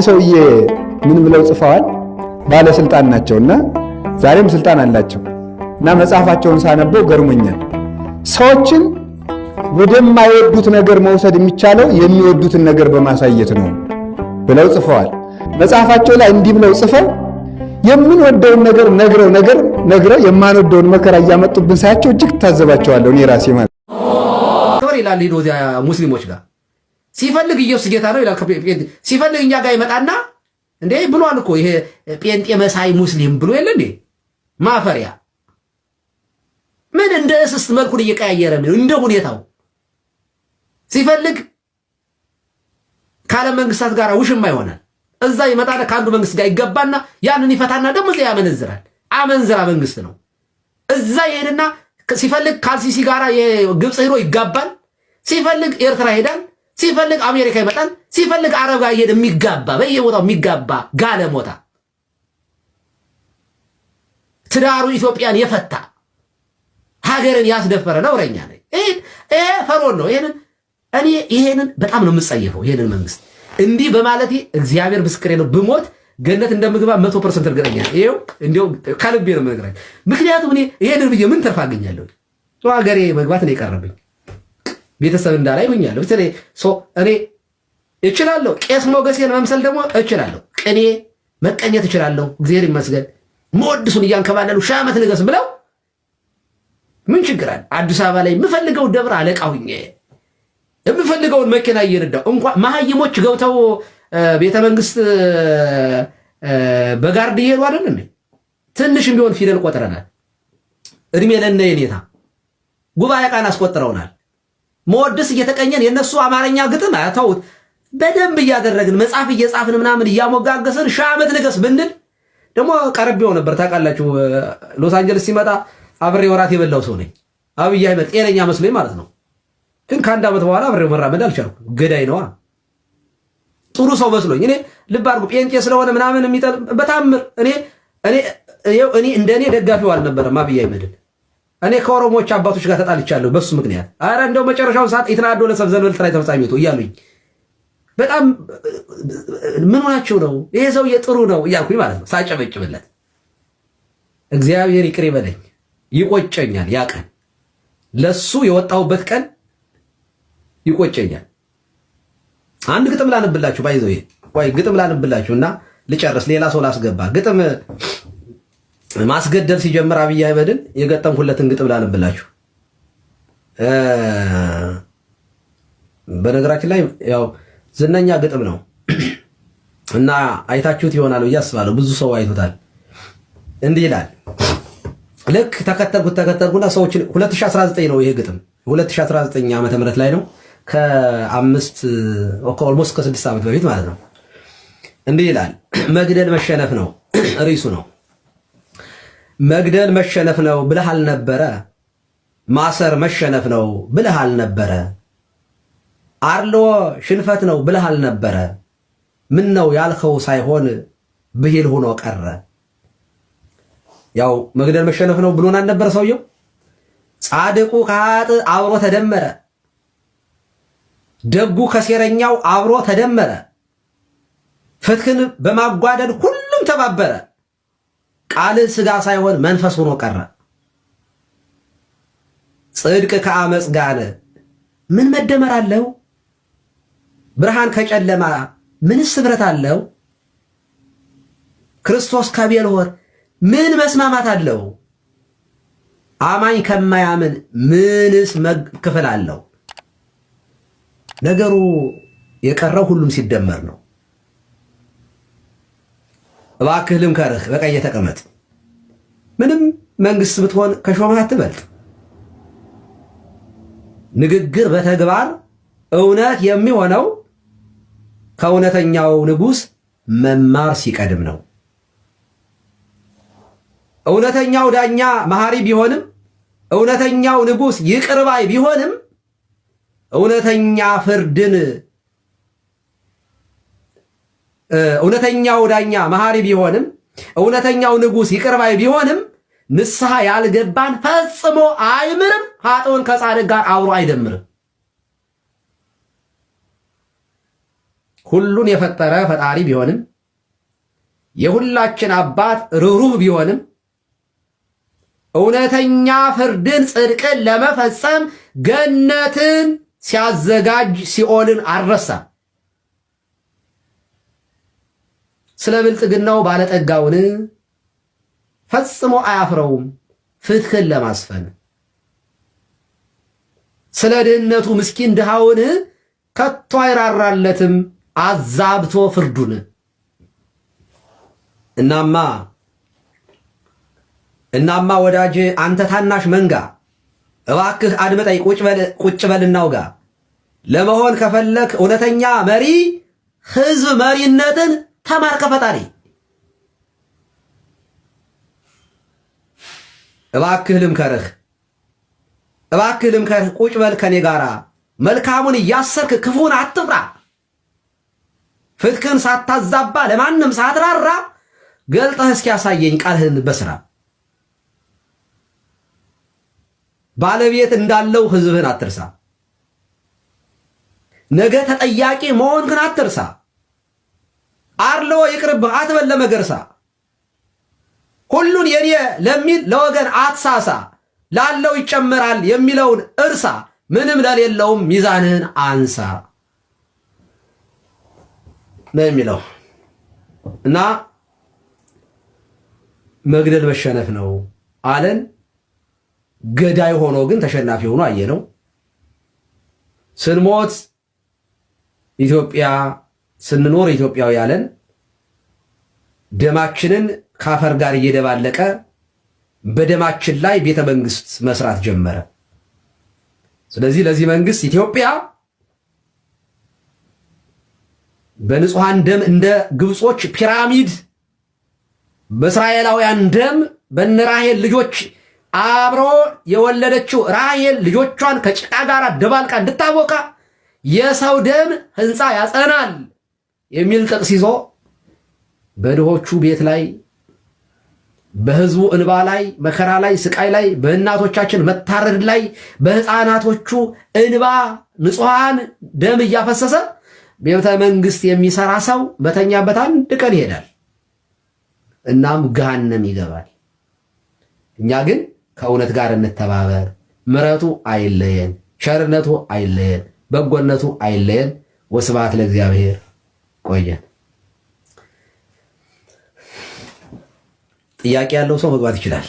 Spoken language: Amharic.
ሰውዬ ምን ብለው ጽፈዋል? ባለስልጣን ናቸውና ዛሬም ስልጣን አላቸው እና መጽሐፋቸውን ሳነበው ገርሞኛል። ሰዎችን ወደማይወዱት ነገር መውሰድ የሚቻለው የሚወዱትን ነገር በማሳየት ነው ብለው ጽፈዋል። መጽሐፋቸው ላይ እንዲህ ብለው ጽፈው የምንወደውን ነገር ነግረው የማንወደውን መከራ እያመጡብን ሳያቸው እጅግ ታዘባቸዋለሁ እኔ ራሴ ማለት ተወር ይላል። ሄዶ ሙስሊሞች ጋር ሲፈልግ ኢየሱስ ጌታ ነው ይላል። ሲፈልግ እኛ ጋር ይመጣና እንዴ ብሏል እኮ ይሄ ጴንጤ መሳይ ሙስሊም ብሎ የለ እንዴ ማፈሪያ ምን እንደ እስስት መልኩን እየቀያየረ ነው እንደ ሁኔታው ሲፈልግ ካለ መንግስታት ጋር ውሽማ ይሆናል። እዛ ይመጣና ከአንዱ መንግስት ጋር ይገባና ያንን ይፈታና ደግሞ እዛ ያመነዝራል። አመንዝራ መንግስት ነው። እዛ ይሄድና ሲፈልግ ካልሲሲ ጋር የግብጽ ሄዶ ይጋባል። ሲፈልግ ኤርትራ ይሄዳል። ሲፈልግ አሜሪካ ይመጣል። ሲፈልግ አረብ ጋር ይሄድ የሚጋባ በየቦታው የሚጋባ ጋለሞታ ትዳሩ ኢትዮጵያን የፈታ ሀገርን ያስደፈረ ነውረኛ ነው። ይሄ ፈርዖን ነው። ይሄንን በጣም ነው የምጸየፈው። ይሄንን መንግስት እንዲህ በማለቴ እግዚአብሔር ምስክሬ ነው። ብሞት ገነት እንደምገባ 100% እርግጠኛ ነኝ። ይሄው እንደው ከልቤ ነው የምነግርህ። ምክንያቱም ይሄንን ብዬ ምን ተርፍ አገኛለሁ? ሀገሬ መግባት ነው የቀረብኝ። ቤተሰብ እንዳላይ ሆኛለሁ። እኔ እችላለሁ። ቄስ ሞገሴን መምሰል ደግሞ እችላለሁ። ቅኔ መቀኘት እችላለሁ። እግዚአብሔር ይመስገን። መወድሱን እያንከባለሉ ሺህ ዓመት ንገስ ብለው ምን ችግር አለ? አዲስ አበባ ላይ የምፈልገው ደብረ አለቃ ሁኜ የምፈልገውን መኪና እየነዳው እንኳን መሀይሞች ገብተው ቤተ መንግስት በጋርድ ይሄዱ አይደል እንዴ? ትንሽም ቢሆን ፊደል ቆጥረናል። እድሜ ለነ የኔታ ጉባኤ ቃን አስቆጥረውናል። መወድስ እየተቀኘን የነሱ አማርኛ ግጥም አያተውት በደንብ እያደረግን መጽሐፍ እየጻፍን ምናምን እያሞጋገሰን ሺህ ዓመት ንገስ ብንል ደግሞ ቀርቤው ነበር። ታውቃላችሁ ሎስ አንጀለስ ሲመጣ አብሬ ወራት የበላው ሰው ነኝ። አብይ አህመድ ጤነኛ መስሎኝ ማለት ነው። ግን ከአንድ ዓመት በኋላ አብሬው መራመድ አልቻልኩም። ገዳይ ነዋ። ጥሩ ሰው መስሎኝ እኔ ልብ አድርጉ ጴንጤ ስለሆነ ምናምን በታምር እኔ እንደኔ ደጋፊው አልነበረም አብይ አህመድን። እኔ ከኦሮሞዎች አባቶች ጋር ተጣልቻለሁ በሱ ምክንያት። አረ እንደው መጨረሻውን ሰዓት ኢትናዶ ለሰብ ዘንበል ትራይ ተፈጻሚቱ እያሉኝ በጣም ምን ሆናችሁ ነው ይሄ ሰውዬ ጥሩ ነው እያልኩኝ ማለት ነው ሳጨበጭብለት። እግዚአብሔር ይቅር ይበለኝ። ይቆጨኛል። ያ ቀን ለሱ የወጣሁበት ቀን ይቆጨኛል። አንድ ግጥም ላንብላችሁ ባይዘው ወይ ግጥም ላንብላችሁና ልጨርስ። ሌላ ሰው ላስገባ። ግጥም ማስገደል ሲጀምር አብይ አህመድን የገጠምኩለትን ግጥም ላንብላችሁ። በነገራችን ላይ ያው ዝነኛ ግጥም ነው እና አይታችሁት ይሆናል ብዬ አስባለሁ። ብዙ ሰው አይቶታል። እንዲህ ይላል። ልክ ተከተልኩና ሰዎች 2019 ነው ይሄ ግጥም 2019 ዓመተ ምህረት ላይ ነው። ኦልሞስት ከ6 ዓመት በፊት ማለት ነው። እንዲህ ይላል። መግደል መሸነፍ ነው ርዕሱ ነው። መግደል መሸነፍ ነው ብለህ አልነበረ? ማሰር መሸነፍ ነው ብለህ አልነበረ? አርሎ ሽንፈት ነው ብለህ አልነበረ? ምን ነው ያልከው ሳይሆን ብሂል ሆኖ ቀረ። ያው መግደል መሸነፍ ነው ብሎን አልነበረ ሰውየው። ጻድቁ ከኃጥ አብሮ ተደመረ፣ ደጉ ከሴረኛው አብሮ ተደመረ። ፍትህን በማጓደል ሁሉም ተባበረ። ቃልህ ስጋ ሳይሆን መንፈስ ሆኖ ቀረ። ጽድቅ ከአመጽ ጋር ምን መደመር አለው? ብርሃን ከጨለማ ምንስ ህብረት አለው? ክርስቶስ ከቤልሆር ምን መስማማት አለው? አማኝ ከማያምን ምንስ ክፍል አለው? ነገሩ የቀረው ሁሉም ሲደመር ነው። እባክህ ልምከርህ በቀኝ ተቀመጥ። ምንም መንግስት ብትሆን ከሾመህ አትበልጥ። ንግግር በተግባር እውነት የሚሆነው ከእውነተኛው ንጉሥ መማር ሲቀድም ነው። እውነተኛው ዳኛ መሐሪ ቢሆንም እውነተኛው ንጉሥ ይቅር ባይ ቢሆንም እውነተኛው ዳኛ መሐሪ ቢሆንም እውነተኛው ንጉሥ ይቅር ባይ ቢሆንም ንስሐ ያልገባን ፈጽሞ አይምርም። ኃጥኡን ከጻድቅ ጋር አብሮ አይደምርም። ሁሉን የፈጠረ ፈጣሪ ቢሆንም የሁላችን አባት ርኅሩህ ቢሆንም እውነተኛ ፍርድን ጽድቅን ለመፈጸም ገነትን ሲያዘጋጅ ሲኦልን አልረሳም። ስለ ብልጥግናው ባለጠጋውን ፈጽሞ አያፍረውም ፍትህን ለማስፈን። ስለ ድህነቱ ምስኪን ድሃውን ከቶ አይራራለትም አዛብቶ ፍርዱን። እናማ ወዳጅ አንተ ታናሽ መንጋ እባክህ አድምጠኝ፣ ቁጭ በል እናውጋ። ለመሆን ከፈለክ እውነተኛ መሪ ህዝብ መሪነትን ተማር ከፈጣሪ። እባክህ ልምከርህ ቁጭ በል ከኔ ጋራ። መልካሙን እያሰርክ ክፉን አትፍራ። ፍትክን ሳታዛባ ለማንም ሳትራራ ገልጠህ እስኪያሳየኝ ቃልህን በስራ። ባለቤት እንዳለው ህዝብህን አትርሳ። ነገ ተጠያቂ መሆንክን አትርሳ። አርሎ ይቅርብህ አትበል ለመገርሳ። ሁሉን የኔ ለሚል ለወገን አትሳሳ። ላለው ይጨመራል የሚለውን እርሳ። ምንም ለሌለውም ሚዛንህን አንሳ ነው የሚለው እና መግደል መሸነፍ ነው አለን። ገዳይ ሆኖ ግን ተሸናፊ ሆኖ አየነው። ስንሞት ኢትዮጵያ ስንኖር ኢትዮጵያዊ ያለን ደማችንን ካፈር ጋር እየደባለቀ በደማችን ላይ ቤተ መንግስት መስራት ጀመረ። ስለዚህ ለዚህ መንግስት ኢትዮጵያ በንጹሃን ደም እንደ ግብጾች ፒራሚድ፣ በእስራኤላውያን ደም በነራሄል ልጆች አብሮ የወለደችው ራሄል ልጆቿን ከጭቃ ጋር ደባልቃ እንድታቦካ የሰው ደም ህንፃ ያጸናል የሚል ጥቅስ ይዞ በድሆቹ ቤት ላይ፣ በህዝቡ እንባ ላይ፣ መከራ ላይ፣ ስቃይ ላይ፣ በእናቶቻችን መታረድ ላይ፣ በህፃናቶቹ እንባ ንጹሃን ደም እያፈሰሰ ቤተ መንግስት የሚሰራ ሰው በተኛበት አንድ ቀን ይሄዳል፣ እናም ገሃነም ይገባል። እኛ ግን ከእውነት ጋር እንተባበር። ምሕረቱ አይለየን፣ ቸርነቱ አይለየን፣ በጎነቱ አይለየን። ወስብሐት ለእግዚአብሔር። ቆየን። ጥያቄ ያለው ሰው መግባት ይችላል።